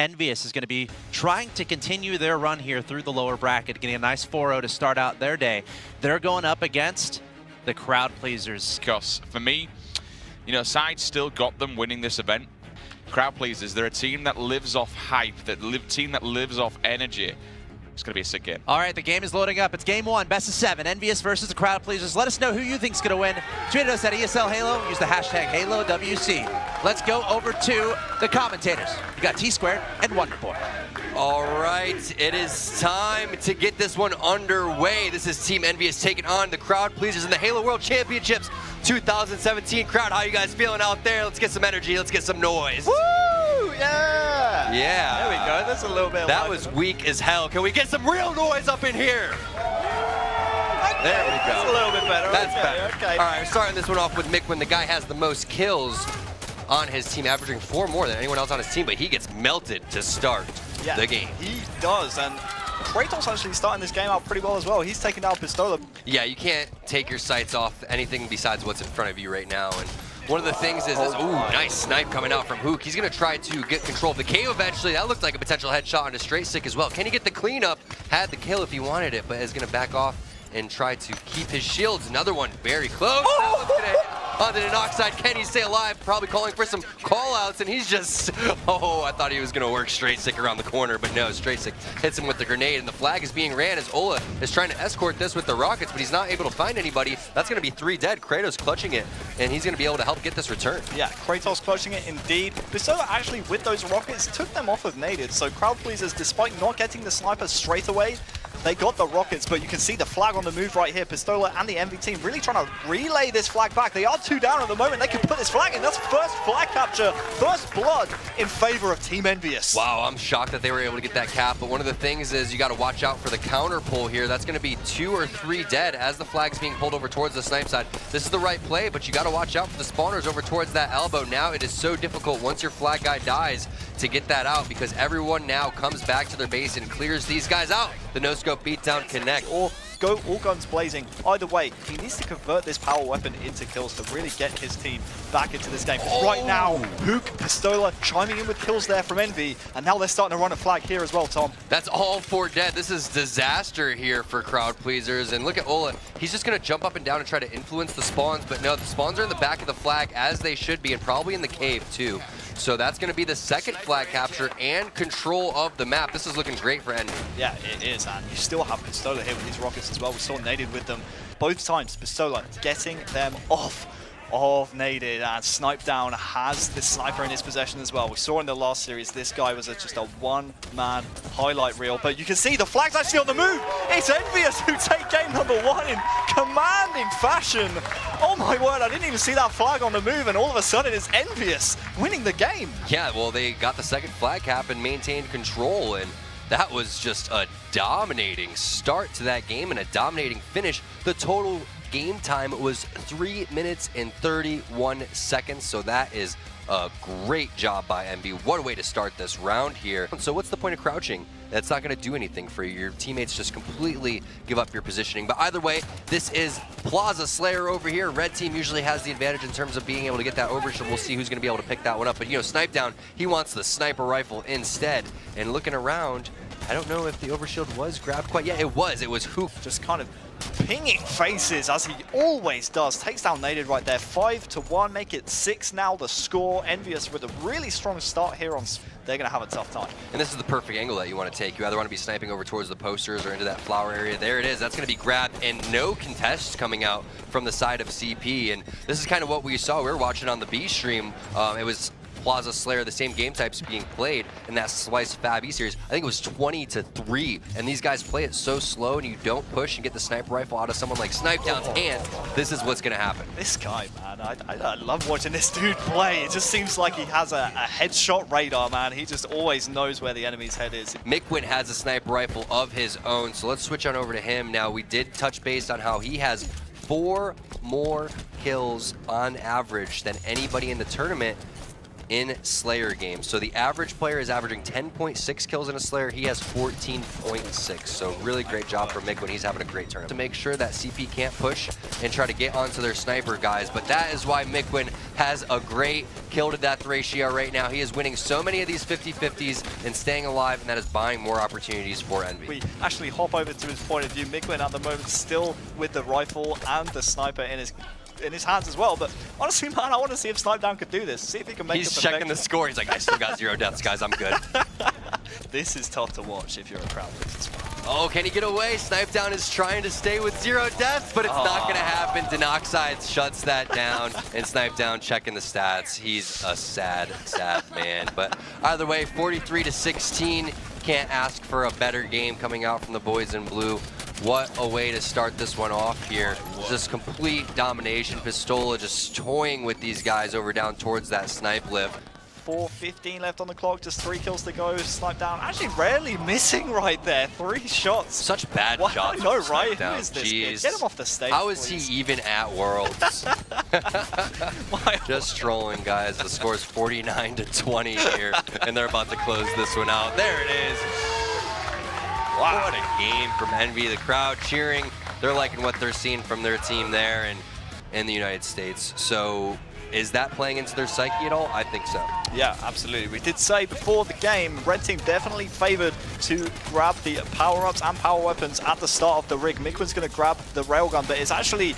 EnVyUs is going to be trying to continue their run here through the lower bracket, getting a nice 4-0 to start out their day. They're going up against the crowd pleasers. Because for me, you know, Side still got them winning this event. Crowd pleasers, they're a team that lives off hype, team that lives off energy. It's going to be a sick game. All right, the game is loading up. It's game 1, best of 7. EnVyUs versus the crowd pleasers. Let us know who you think's going to win. Tweet at us at ESL Halo. Use the hashtag HaloWC. Let's go over to the commentators. You got T-Squared and Wonderboy. All right, it is time to get this one underway. This is Team EnVyUs taking on the crowd pleasers in the Halo World Championships 2017. Crowd, how you guys feeling out there? Let's get some energy. Let's get some noise. Woo! Yeah! Yeah. There we go. That's a little bit. That was weak as hell. Can we get some real noise up in here? There we go. That's a little bit better. That's okay, better. Okay. All right, we're starting this one off with Mick when the guy has the most kills on his team, averaging 4 more than anyone else on his team, but he gets melted to start the game. He does, and Kratos actually starting this game out pretty well as well. He's taking down Pistola. Yeah, you can't take your sights off anything besides what's in front of you right now. And one of the things is this, ooh, nice snipe coming out from Hook. He's going to try to get control of the cave eventually. That looked like a potential headshot on a straight stick as well. Can he get the cleanup? Had the kill if he wanted it, but is going to back off and try to keep his shields. Another one very close. That one's going to hit onto the knockside. Can he stay alive? Probably calling for some call-outs, and he's just, oh, I thought he was going to work straight stick around the corner, but no, straight stick hits him with the grenade, and the flag is being ran as Ola is trying to escort this with the rockets, but he's not able to find anybody. That's going to be 3 dead. Kratos clutching it, and he's going to be able to help get this return. Yeah, Kratos clutching it indeed. Pistola actually, with those rockets, took them off of naded, so crowd pleasers, despite not getting the sniper straight away, they got the rockets, but you can see the flag on the move right here. Pistola and the EnVy team really trying to relay this flag back. They are 2 down at the moment. They can put this flag in. That's first flag capture, first blood in favor of Team EnVyUs. Wow, I'm shocked that they were able to get that cap, but one of the things is you got to watch out for the counter pull here. That's going to be 2 or 3 dead as the flag's being pulled over towards the snipe side. This is the right play, but you got to watch out for the spawners over towards that elbow. Now it is so difficult once your flag guy dies to get that out because everyone now comes back to their base and clears these guys out. The no-scope beatdown connect. Or go all guns blazing. Either way, he needs to convert this power weapon into kills to really get his team back into this game. Right now, Hook, Pistola chiming in with kills there from EnVy, and now they're starting to run a flag here as well, Tom. That's all 4 dead. This is disaster here for crowd pleasers. And look at Ola. He's just going to jump up and down and try to influence the spawns, but no, the spawns are in the back of the flag as they should be, and probably in the cave too. So that's going to be the second flag capture and control of the map. This is looking great for EnVy. Yeah, it is, and you still have Pistola here with his rockets as well. We saw naded with them both times. Pistola getting them off of naded, and Snipe Down has the sniper in his possession as well. We saw in the last series, this guy was just a one-man highlight reel, but you can see the flag's actually on the move. It's EnVyUs who take game number 1 in commanding fashion. Oh my word, I didn't even see that flag on the move, and all of a sudden it's EnVyUs winning the game. Yeah, well, they got the second flag cap and maintained control, and that was just a dominating start to that game and a dominating finish. The total game time was 3 minutes and 31 seconds, so that is a great job by EnVy. What a way to start this round here. So what's the point of crouching? That's not going to do anything for you. Your teammates just completely give up your positioning. But either way, this is Plaza Slayer over here. Red team usually has the advantage in terms of being able to get that overshield. We'll see who's going to be able to pick that one up. But, you know, Snipe Down, he wants the sniper rifle instead. And looking around, I don't know if the overshield was grabbed quite yet. It was. It was Hoop. Just kind of pinging faces as he always does. Takes down naded right there. 5-1, make it 6 now the score. EnVyUs with a really strong start here on. They're going to have a tough time. And this is the perfect angle that you want to take. You either want to be sniping over towards the posters or into that flower area. There it is. That's going to be grabbed, and no contests coming out from the side of CP. And this is kind of what we saw. We were watching on the B stream. It was Plaza Slayer, the same game types being played in that Slice Fab E series. I think it was 20-3, and these guys play it so slow, and you don't push and get the sniper rifle out of someone like Snipe Down's hand. This is what's going to happen. This guy, man, I love watching this dude play. It just seems like he has a headshot radar, man. He just always knows where the enemy's head is. Mikwin has a sniper rifle of his own, so let's switch on over to him. Now, we did touch base on how he has 4 more kills on average than anybody in the tournament. in Slayer games. So the average player is averaging 10.6 kills in a Slayer. He has 14.6. So really great job for Mick when he's having a great tournament. To make sure that CP can't push and try to get onto their sniper guys, but that is why Mikwin has a great kill to death ratio right now. He is winning so many of these 50-50s and staying alive, and that is buying more opportunities for EnVy. We actually hop over to his point of view. Mikwin at the moment still with the rifle and the sniper in his hands as well, but honestly, man, I want to see if Snipedown could do this. See if he can make He's checking the score. He's like, I still got 0 deaths, guys. I'm good. This is tough to watch if you're a crowd pleaser. Oh, can he get away? Snipedown is trying to stay with 0 deaths, but it's not going to happen. Denoxide shuts that down, and Snipedown checking the stats. He's a sad, sad man. But either way, 43-16. Can't ask for a better game coming out from the boys in blue. What a way to start this one off here. Just complete domination. Pistola just toying with these guys over down towards that snipe lift. 4:15 left on the clock, just 3 kills to go. Snipedown actually rarely missing right there. 3 shots. Such bad shots. I know, right? Snipedown. Who is this Jeez. kid? Get him off the stage, How is please. he even at Worlds? Just trolling, guys. The score is 49-20 here, and they're about to close this one out. There it is. Wow, what a game from EnVy. The crowd cheering. They're liking what they're seeing from their team there and in the United States. So is that playing into their psyche at all? I think so. Yeah, absolutely. We did say before the game, Red Team definitely favored to grab the power-ups and power weapons at the start of the rig. Mikwin's going to grab the railgun, but it's actually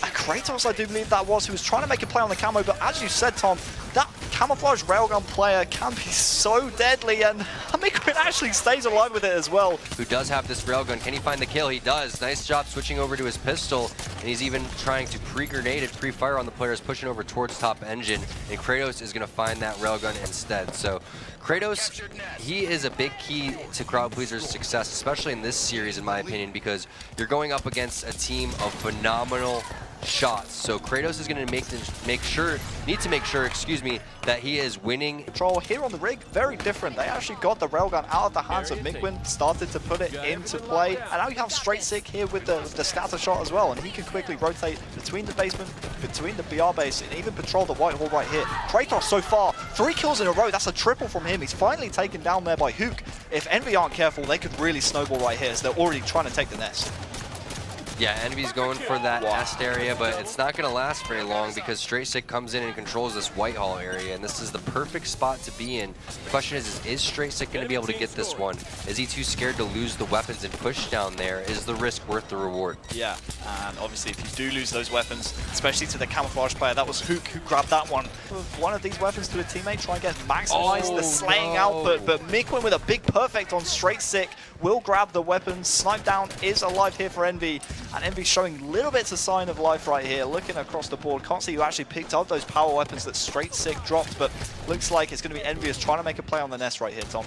Kratos, I do believe that was, who was trying to make a play on the camo, but as you said, Tom, that camouflage railgun player can be so deadly, and Mikwin actually stays alive with it as well. Who does have this railgun? Can he find the kill? He does. Nice job switching over to his pistol, and he's even trying to pre-grenade and pre-fire on the players pushing over towards top engine, and Kratos is going to find that railgun instead. So Kratos, he is a big key to Crowd Pleaser's success, especially in this series, in my opinion, because you're going up against a team of phenomenal shots. So Kratos is going to need to make sure, excuse me, that he is winning. Control here on the rig, very different. They actually got the railgun out of the hands of Mikwin, started to put it into play, and now you have Straight Sick here with the scatter shot as well, and he can quickly rotate between the basement, between the BR base, and even patrol the white hole right here. Kratos so far, 3 kills in a row. That's a triple from him. He's finally taken down there by Hook. If EnVy aren't careful, they could really snowball right here, as they're already trying to take the nest. Yeah, EnVy's going for that nest area, but it's not going to last very long because Straight Sick comes in and controls this Whitehall area, and this is the perfect spot to be in. The question is Straight Sick going to be able to get this one? Is he too scared to lose the weapons and push down there? Is the risk worth the reward? Yeah, and obviously if you do lose those weapons, especially to the camouflage player, that was Hook who grabbed that one. One of these weapons to a teammate, try and get maximize the slaying output, but Mikwin with a big perfect on Straight Sick will grab the weapons. Snipedown is alive here for EnVy, and EnVy showing little bits of sign of life right here. Looking across the board, can't see who actually picked up those power weapons that Straight Sick dropped, but looks like it's going to be EnVyUs trying to make a play on the nest right here, Tom.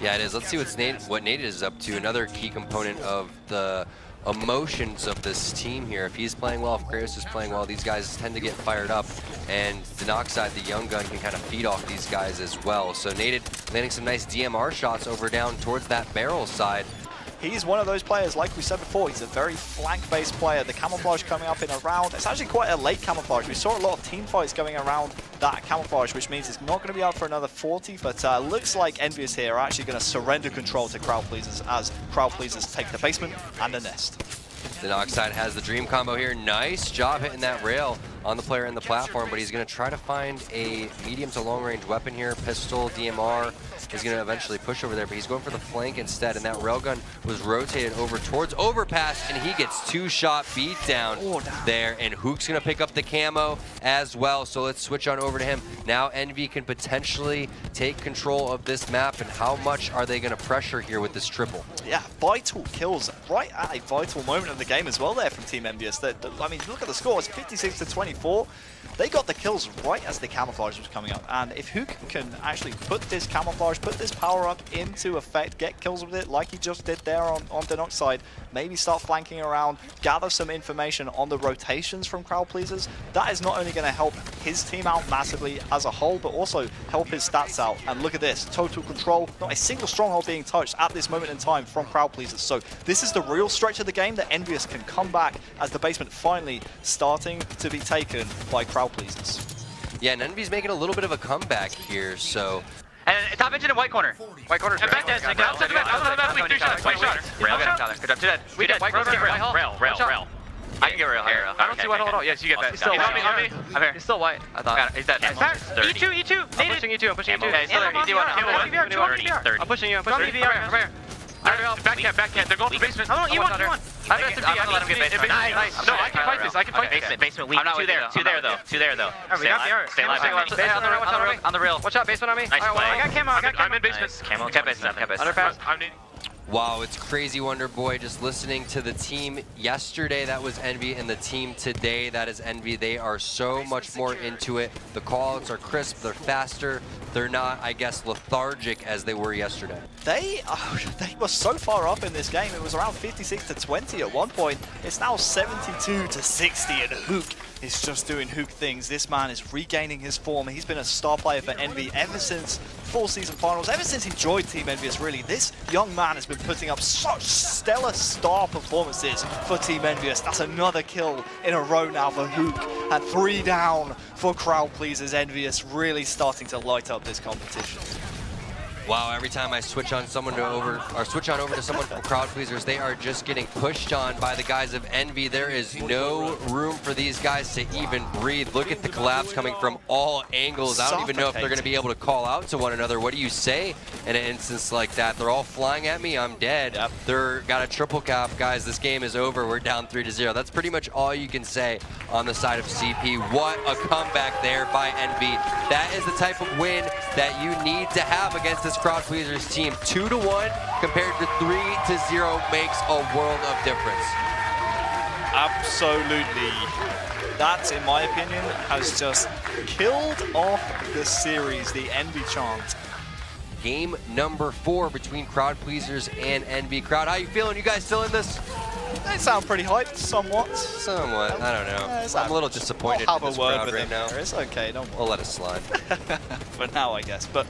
Yeah, it is. Let's see what Nate is up to. Another key component of the emotions of this team here. If he's playing well, if Kratos is playing well, these guys tend to get fired up, and Denoxide, the young gun, can kind of feed off these guys as well. So Nate landing some nice DMR shots over down towards that barrel side. He's one of those players, like we said before, he's a very flank-based player. The camouflage coming up in a round, it's actually quite a late camouflage. We saw a lot of team fights going around that camouflage, which means it's not going to be out for another 40, but looks like EnVyUs here are actually going to surrender control to Crowd Pleasers as Crowd Pleasers take the basement and the nest. Denoxide has the dream combo here. Nice job hitting that rail on the player in the platform, but he's going to try to find a medium to long range weapon here. Pistol, DMR. He's going to eventually push over there, but he's going for the flank instead, and that railgun was rotated over towards overpass, and he gets 2-shot beat down there, and Hook's going to pick up the camo as well, so let's switch on over to him. Now EnVy can potentially take control of this map, and how much are they going to pressure here with this triple? Yeah, vital kills right at a vital moment of the game as well there from Team EnVyUs. I mean, look at the score, it's 56-24. They got the kills right as the camouflage was coming up, and if Hook can actually put this camouflage, put this power up into effect, get kills with it like he just did there on Denoxide, maybe start flanking around, gather some information on the rotations from Crowd Pleasers, that is not only going to help his team out massively as a whole, but also help his stats out. And look at this, total control, not a single stronghold being touched at this moment in time from Crowd Pleasers. So this is the real stretch of the game that EnVyUs can come back as the basement finally starting to be taken by Crowd Pleasers. Yeah, and EnVy's making a little bit of a comeback here, so... And top engine in white corner. White corner. And back dancing. Outside the back. Outside the back. Wait, 3 shots. 3 shots. Rail, get him, Tyler. Good job. Two dead. We dead. White corner. Rail. I can get rail. I don't see white at all. Yes, you get that. He's on me. I'm here. He's still white. I thought. He's dead. E2. I'm pushing E2. I'm pushing E2. Okay, still there. EZ1. 30. I'm pushing you. Come here. Backhand. They're going to basement. I'm gonna let him get basement. Nice. No, I can fight this. Basement. We two there though. Stay alive. On the rail. Watch out, basement on me. Nice play. I got camo. I'm in basement. Camo. Kept basement. Underpass. Wow, it's crazy, Wonder Boy. Just listening to the team yesterday, that was EnVy, and the team today, that is EnVy. They are so much more into it. The callouts are crisp, they're faster. They're not, I guess, lethargic as they were yesterday. They were so far up in this game. It was around 56-20 at one point. It's now 72-60, and Hook is just doing Hook things. This man is regaining his form. He's been a star player for EnVy ever since full season finals, ever since he joined Team EnVyUs, really. This young man has been putting up such stellar star performances for Team EnVyUs. That's another kill in a row now for Hook, and 3 down for Crowd Pleasers. EnVyUs really starting to light up this competition. Wow, every time I switch on someone over to someone from Crowd Pleasers, they are just getting pushed on by the guys of EnVy. There is no room for these guys to even breathe. Look at the collabs coming from all angles. I don't even know if they're going to be able to call out to one another. What do you say in an instance like that? They're all flying at me, I'm dead. Yep. They're got a triple cap, guys. This game is over. We're down 3-0. That's pretty much all you can say on the side of CP. What a comeback there by EnVy. That is the type of win that you need to have against this Crowd Pleasers team. 2-1 compared to 3-0 makes a world of difference. Absolutely. That, in my opinion, has just killed off the series, the EnVy chant. Game number 4 between Crowd Pleasers and EnVy. Crowd, how you feeling? You guys still in this? They sound pretty hyped, somewhat. Somewhat. I don't know. I'm a little disappointed in this crowd right now. It's okay, don't worry. We'll let it slide. For now, I guess. But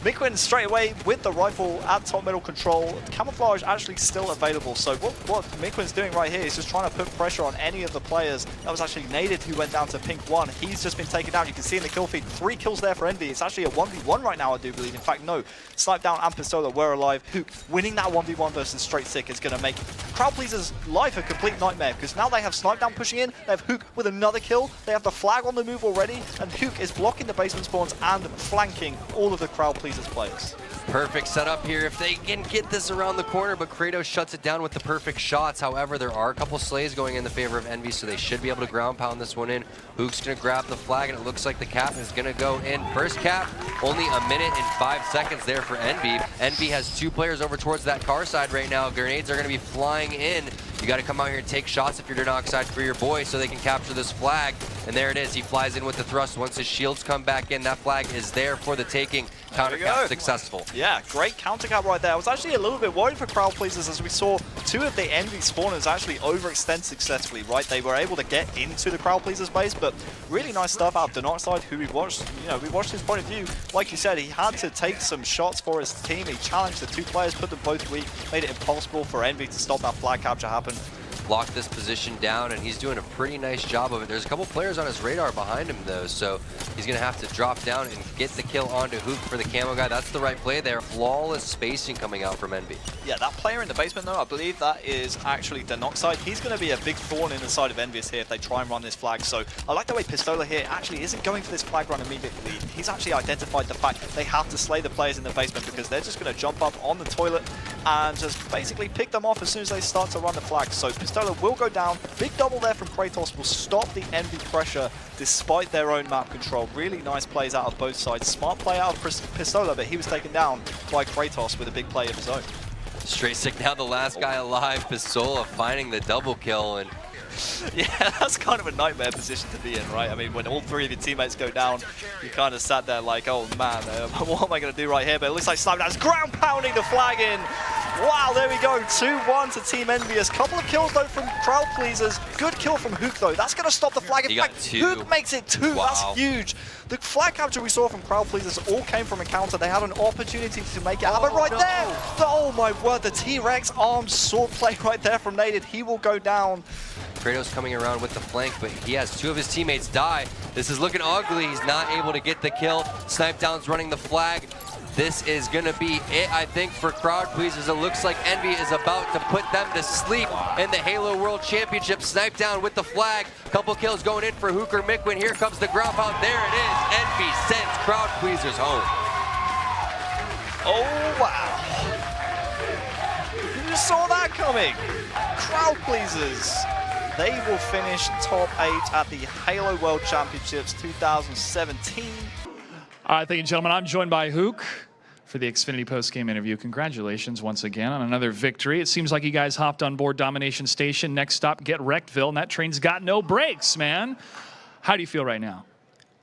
Miquin straight away with the rifle at top middle control. Camouflage actually still available. So what Miquin's doing right here is just trying to put pressure on any of the players. That was actually Naded who went down to pink 1. He's just been taken down. You can see in the kill feed, 3 kills there for EnVy. It's actually a 1v1 right now, I do believe. In fact, no. Snipe down and Pistola were alive. Hook winning that 1v1 versus Straight Sick is going to make Crowd Pleasers' life a complete nightmare, because now they have Snipe down pushing in. They have Hook with another kill. They have the flag on the move already, and Hook is blocking the basement spawns and flanking all of the Crowd Pleasers players. Perfect setup here if they can get this around the corner, but Kratos shuts it down with the perfect shots. However, there are a couple slays going in the favor of EnVy, so they should be able to ground pound this one in. Hook's going to grab the flag, and it looks like the cap is going to go in. First cap, only a minute and 5 seconds there for EnVy. EnVy has 2 players over towards that car side right now. Grenades are going to be flying in. You got to come out here and take shots if you're Denoxide for your boy so they can capture this flag. And there it is. He flies in with the thrust. Once his shields come back in, that flag is there for the taking. Counter cap successful. Yeah, great counter cap right there. I was actually a little bit worried for Crowd Pleasers as we saw 2 of the EnVy spawners actually overextend successfully, right? They were able to get into the Crowd Pleasers base, but really nice stuff out of Denoxide, who we watched, we watched his point of view. Like you said, he had to take some shots for his team. He challenged the 2 players, put them both weak, made it impossible for EnVy to stop that flag capture happen. Lock this position down, and he's doing a pretty nice job of it. There's a couple players on his radar behind him, though, so he's going to have to drop down and get the kill onto Hook for the camo guy. That's the right play there. Flawless spacing coming out from EnVy. Yeah, that player in the basement, though, I believe that is actually Denoxide. He's going to be a big thorn in the side of EnVyUs here if they try and run this flag. So I like the way Pistola here actually isn't going for this flag run immediately. He's actually identified the fact they have to slay the players in the basement, because they're just going to jump up on the toilet and just basically pick them off as soon as they start to run the flag. So Pistola will go down. Big double there from Kratos will stop the EnVy pressure despite their own map control. Really nice plays out of both sides. Smart play out of Pistola, but he was taken down by Kratos with a big play of his own. Straight Sick now the last guy alive. Pistola finding the double kill, and yeah, that's kind of a nightmare position to be in, right? I mean, when all 3 of your teammates go down, you kind of sat there like, oh man, what am I going to do right here? But it looks like Snipedown's ground pounding the flag in. Wow, there we go, 2-1 to Team EnVyUs. Couple of kills though from Crowd Pleasers. Good kill from Hook though. That's going to stop the flag. In fact, Hook makes it 2. Wow. That's huge. The flag capture we saw from Crowd Pleasers all came from encounter. They had an opportunity to make it happen right there. Oh my word, the T-Rex armed sword play right there from Naded. He will go down. Kratos coming around with the flank, but he has 2 of his teammates die. This is looking ugly. He's not able to get the kill. Snipedown's running the flag. This is gonna be it, I think, for Crowd Pleasers. It looks like EnVy is about to put them to sleep in the Halo World Championship. Snipedown with the flag. Couple kills going in for Hooker Mickwin. Here comes the ground pound. There it is. EnVy sends Crowd Pleasers home. Oh, wow. Who saw that coming? Crowd Pleasers. They will finish top 8 at the Halo World Championships 2017. All right, thank you, gentlemen. I'm joined by Hook for the Xfinity post-game interview. Congratulations once again on another victory. It seems like you guys hopped on board Domination Station. Next stop, Get Wreckedville, and that train's got no brakes, man. How do you feel right now?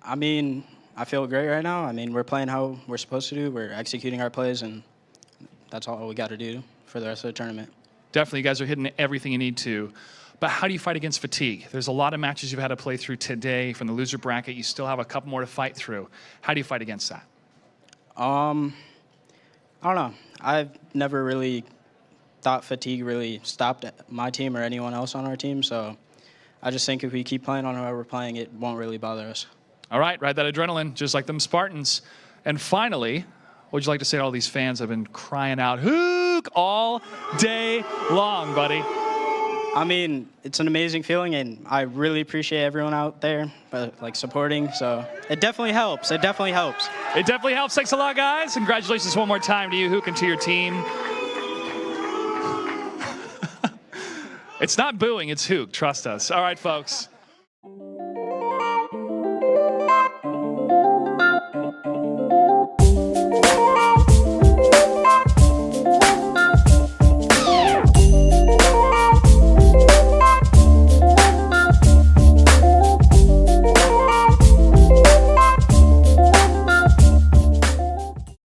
I mean, I feel great right now. I mean, we're playing how we're supposed to do. We're executing our plays, and that's all we got to do for the rest of the tournament. Definitely, you guys are hitting everything you need to. But how do you fight against fatigue? There's a lot of matches you've had to play through today from the loser bracket. You still have a couple more to fight through. How do you fight against that? I don't know. I've never really thought fatigue really stopped my team or anyone else on our team, so I just think if we keep playing on how we're playing, it won't really bother us. All right, ride that adrenaline, just like them Spartans. And finally, what would you like to say to all these fans that have been crying out, Hook, all day long, buddy? I mean, it's an amazing feeling, and I really appreciate everyone out there, supporting. So it definitely helps. It definitely helps. It definitely helps. Thanks a lot, guys. Congratulations one more time to you, Hook, and to your team. It's not booing, it's Hook. Trust us. All right, folks.